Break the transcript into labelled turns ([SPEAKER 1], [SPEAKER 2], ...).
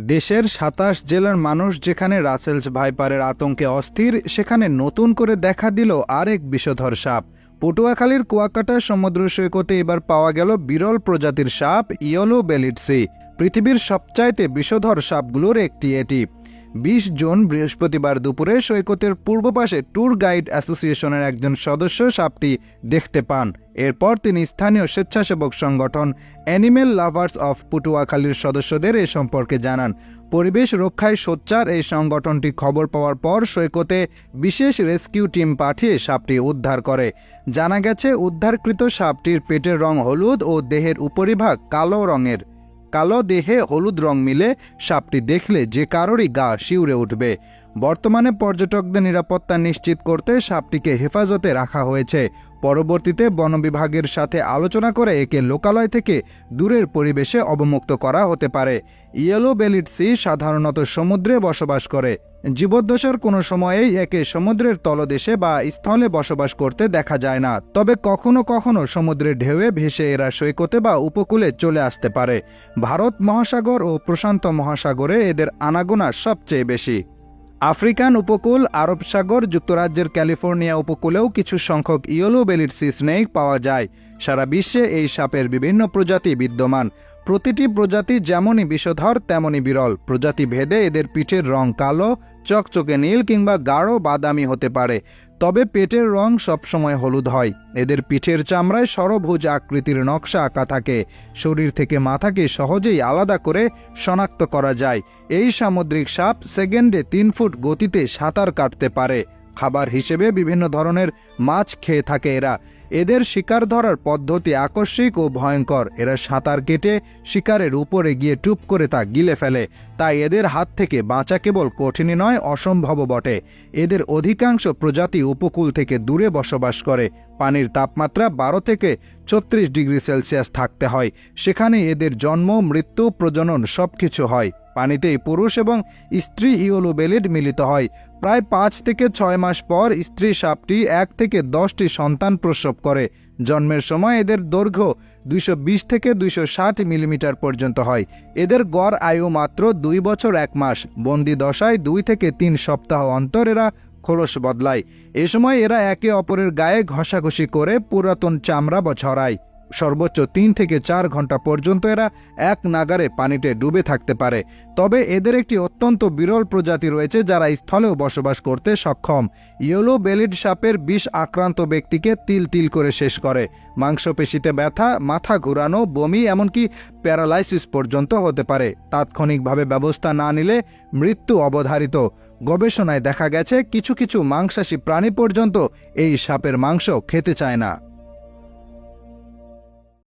[SPEAKER 1] দেশের ২৭ জেলার মানুষ যেখানে রাসেলস ভাইপারের আতঙ্কে অস্থির, সেখানে নতুন করে দেখা দিল আরেক বিষধর সাপ। পটুয়াখালীর কুয়াকাটা সমুদ্র সৈকতে এবার পাওয়া গেল বিরল প্রজাতির সাপ ইয়েলো বেলিড সি। পৃথিবীর সবচাইতে বিষধর সাপগুলোর একটি এটি। ২০ জুন বৃহস্পতিবার দুপুরে সৈকতের পূর্ব পাশে ট্যুর গাইড অ্যাসোসিয়েশনের একজন সদস্য সাপটি দেখতে পান। এরপর তিনি স্থানীয় স্বেচ্ছাসেবক সংগঠন অ্যানিমেল লাভার্স অফ পটুয়াখালীর সদস্যদের এ সম্পর্কে জানান। পরিবেশ রক্ষায় সোচ্চার এই সংগঠনটি খবর পাওয়ার পর সৈকতে বিশেষ রেস্কিউ টিম পাঠিয়ে সাপটি উদ্ধার করে। জানা গেছে, উদ্ধারকৃত সাপটির পেটের রং হলুদ ও দেহের উপরিভাগ কালো রঙের। কালো দেহে হলুদ রং মিলে সাপটি দেখলে যে কারোরই গা শিউরে উঠবে। বর্তমানে পর্যটকদের নিরাপত্তা নিশ্চিত করতে সাপটিকে হেফাজতে রাখা হয়েছে। পরবর্তীতে বন বিভাগের সাথে আলোচনা করে একে লোকালয় থেকে দূরের পরিবেশে অবমুক্ত করা হতে পারে। ইয়েলো বেলিড সি সাধারণত সমুদ্রে বসবাস করে। জীবদ্দশার কোনো সময়েই একে সমুদ্রের তলদেশে বা স্থলে বসবাস করতে দেখা যায় না, তবে কখনো কখনো সমুদ্রের ঢেউয়ে ভেসে এরা সৈকতে বা উপকূলে চলে আসতে পারে। ভারত মহাসাগর ও প্রশান্ত মহাসাগরে এদের আনাগোনা সবচেয়ে বেশি। আফ্রিকান উপকূল, আরব সাগর, যুক্তরাজ্যের ক্যালিফোর্নিয়া উপকূলেও কিছু সংখ্যক ইয়েলো বেলিড সি স্নেক পাওয়া যায়। সারা বিশ্বে এই সাপের বিভিন্ন প্রজাতি বিদ্যমান। প্রতিটি প্রজাতি যেমনই বিষধর তেমনই বিরল। প্রজাতি ভেদে এদের পিঠের রং কালো, চকচকে নীল কিংবা গাঢ় বাদামি হতে পারে, তবে পেটের রং সবসময় হলুদ হয়। এদের পিঠের চামড়ায় ষড়ভুজ আকৃতির নকশা আঁকা থাকে। শরীর থেকে মাথাকে সহজেই আলাদা করে শনাক্ত করা যায়। এই সামুদ্রিক সাপ সেকেন্ডে ৩ ফুট গতিতে সাঁতার কাটতে পারে। খাবার হিসেবে বিভিন্ন ধরনের মাছ খেয়ে থাকে এরা। এদের শিকার ধরার পদ্ধতি আকস্মিক ও ভয়ঙ্কর। এরা সাঁতার কেটে শিকারের উপরে গিয়ে টুপ করে তা গিলে ফেলে। তাই এদের হাত থেকে বাঁচা কেবল কঠিনই নয়, অসম্ভব বটে। এদের অধিকাংশ প্রজাতি উপকূল থেকে দূরে বসবাস করে। পানির তাপমাত্রা ১২ থেকে ৩৬ ডিগ্রি সেলসিয়াস থাকতে হয়। সেখানে এদের জন্ম, মৃত্যু, প্রজনন সবকিছু হয়। পানিতেই পুরুষ এবং স্ত্রী ইয়েলো বেলিড মিলিত হয়। প্রায় ৫ থেকে ৬ মাস পর স্ত্রী সাপটি ১ থেকে ১০টি সন্তান প্রসব করে। জন্মের সময় এদের দৈর্ঘ্য ২২০ থেকে ২৬০ মিলিমিটার পর্যন্ত হয়। এদের গড় আয়ু মাত্র ২ বছর ১ মাস। বন্দি দশায় ২ থেকে ৩ সপ্তাহ অন্তর এরা খোলস বদলায়। এ সময় এরা একে অপরের গায়ে ঘষাঘষি করে পুরাতন চামড়া ছড়ায়। সর্বোচ্চ ৩ থেকে ৪ ঘন্টা পর্যন্ত এরা এক নাগারে পানিতে ডুবে থাকতে পারে। তবে এদের একটি অত্যন্ত বিরল প্রজাতি রয়েছে যারা স্থলেও বসবাস করতে সক্ষম। ইয়েলো বেলিড সাপের বিষ আক্রান্ত ব্যক্তিকে তিল তিল করে শেষ করে। মাংসপেশিতে ব্যথা, মাথা ঘুরানো, বমি, এমনকি প্যারালাইসিস পর্যন্ত হতে পারে। তাৎক্ষণিকভাবে ব্যবস্থা না নিলে মৃত্যু অবধারিত। গবেষণায় দেখা গেছে, কিছু কিছু মাংসাশী প্রাণী পর্যন্ত এই সাপের মাংস খেতে চায় না।